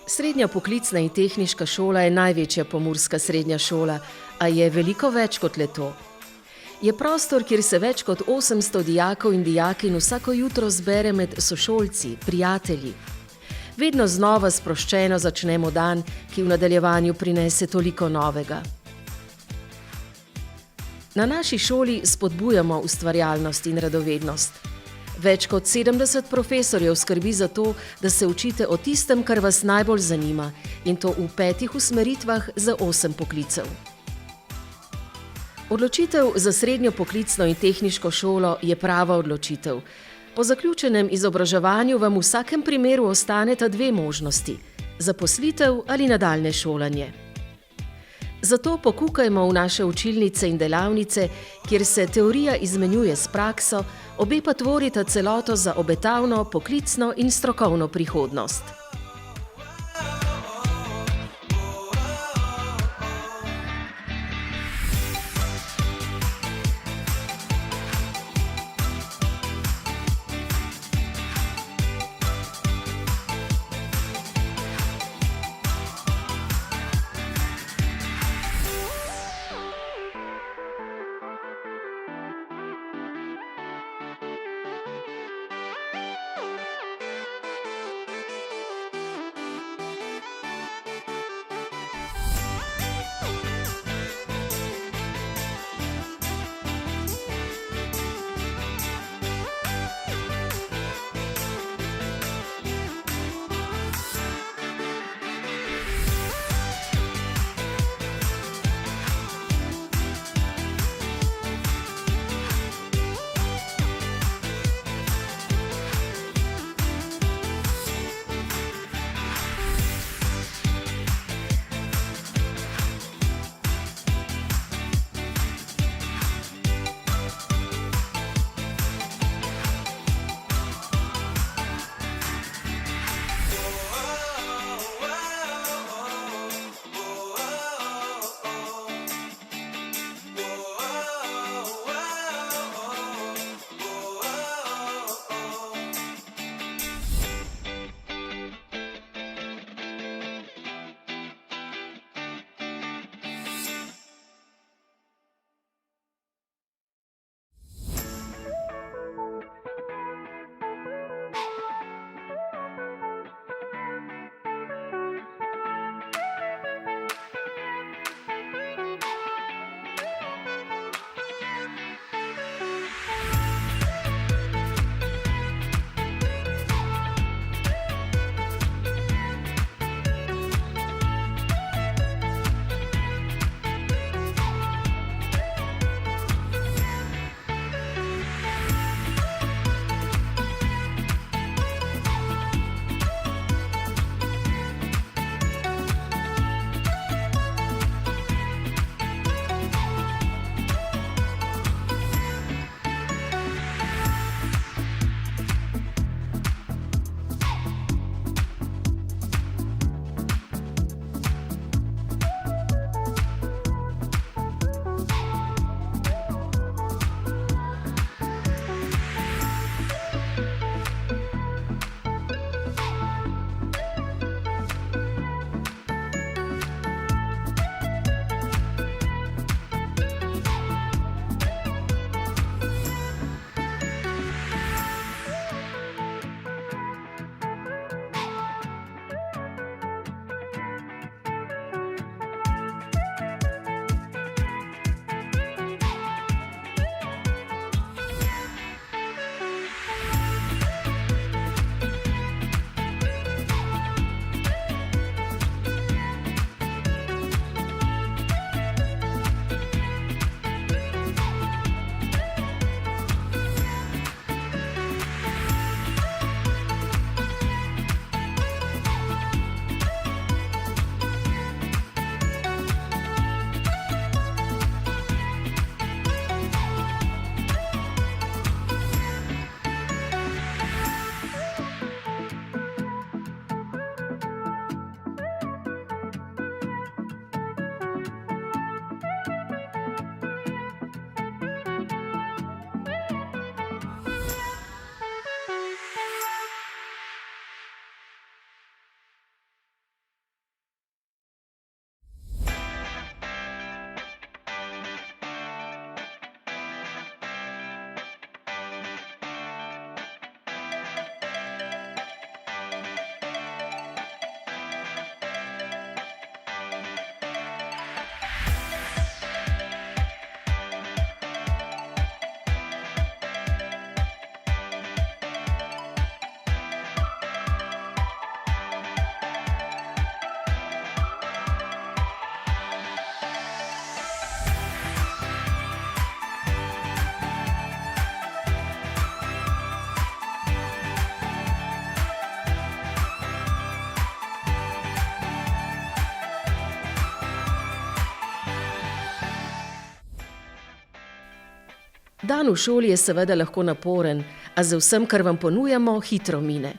Srednja poklicna in tehniška šola je največja pomurska srednja šola, a je veliko več kot le to. Je prostor, kjer se več kot 800 dijakov in dijakinj vsako jutro zbere med sošolci, prijatelji. Vedno znova sproščeno začnemo dan, ki v nadaljevanju prinese toliko novega. Na naši šoli spodbujamo ustvarjalnost in radovednost. Več kot 70 profesorjev skrbi za to, da se učite o tistem, kar vas najbolj zanima, in to v 5 usmeritvah za 8 poklicev. Odločitev za srednjo poklicno in tehniško šolo je prava odločitev. Po zaključenem izobraževanju vam v vsakem primeru ostaneta 2 možnosti: zaposlitev ali nadaljnje šolanje. Zato pokukajmo v naše učilnice in delavnice, kjer se teorija izmenjuje s prakso, obe pa tvorita celoto za obetavno, poklicno in strokovno prihodnost. Dan v šoli je seveda lahko naporen, a z vsem, kar vam ponujamo, hitro mine.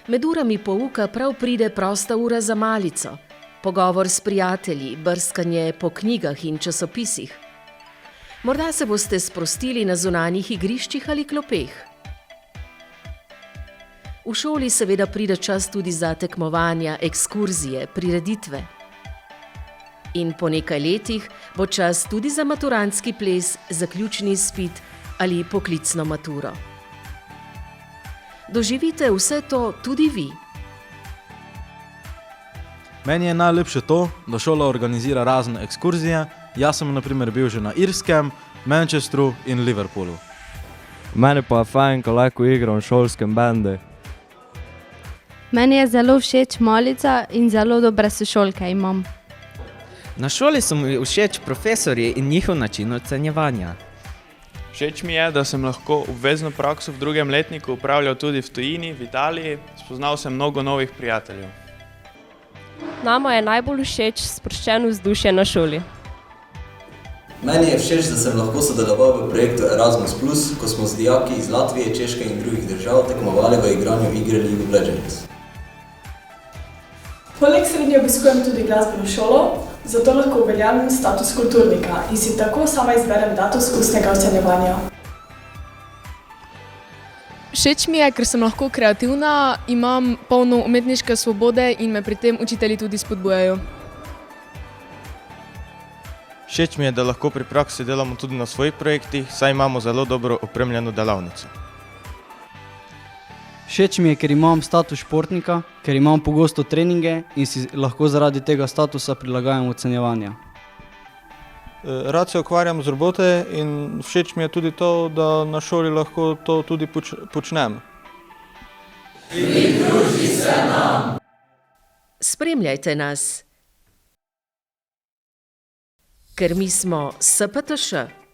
Med urami pouka prav pride prosta ura za malico, pogovor s prijatelji, brskanje po knjigah in časopisih. Morda se boste sprostili na zunanjih igriščih ali klopeh. V šoli seveda pride čas tudi za tekmovanja, ekskurzije, prireditve. In po nekaj letih bo čas tudi za maturantski ples, zaključni izpit ali poklicno maturo. Doživite vse to tudi vi. Meni je najlepše to, da šola organizira razne ekskurzije. Jaz sem na primer bil že na Irskem, Manchesteru in Liverpoolu. Meni pa je fajn, ko lahko igram v šolskem bendu. Meni je zelo všeč malica in zelo dobre sošolke imam. Na šoli so mi všeč profesorji in njihov način ocenjevanja. Všeč mi je, da sem lahko obvezno prakso v 2. letniku upravljal tudi v tujini, v Italiji. Spoznal sem mnogo novih prijateljev. Nama je najbolj všeč sproščeno vzdušje na šoli. Meni je všeč, da sem lahko sodeloval v projektu Erasmus+, ko smo z dijaki iz Latvije, Češke in drugih držav tekmovali v igranju igre League of Legends. Poleg srednje obiskujem tudi glasbeno šolo, zato lahko uveljavim status kulturnika in si tako sama izberem datus ustnega ocenjevanja. Všeč mi je, ker sem lahko kreativna, imam polno umetniške svobode in me pri tem učitelji tudi spodbujajo. Všeč mi je, da lahko pri praksi delamo tudi na svojih projektih, saj imamo zelo dobro opremljeno delavnico. Všeč mi je, ker imam status športnika, ker imam pogosto treninge in si lahko zaradi tega statusa prilagajam ocenjevanja. Rad se ukvarjam z robote in všeč mi je tudi to, da na šoli lahko to tudi počnem. Pridruži se nam! Spremljajte nas, ker mi smo SPTŠ.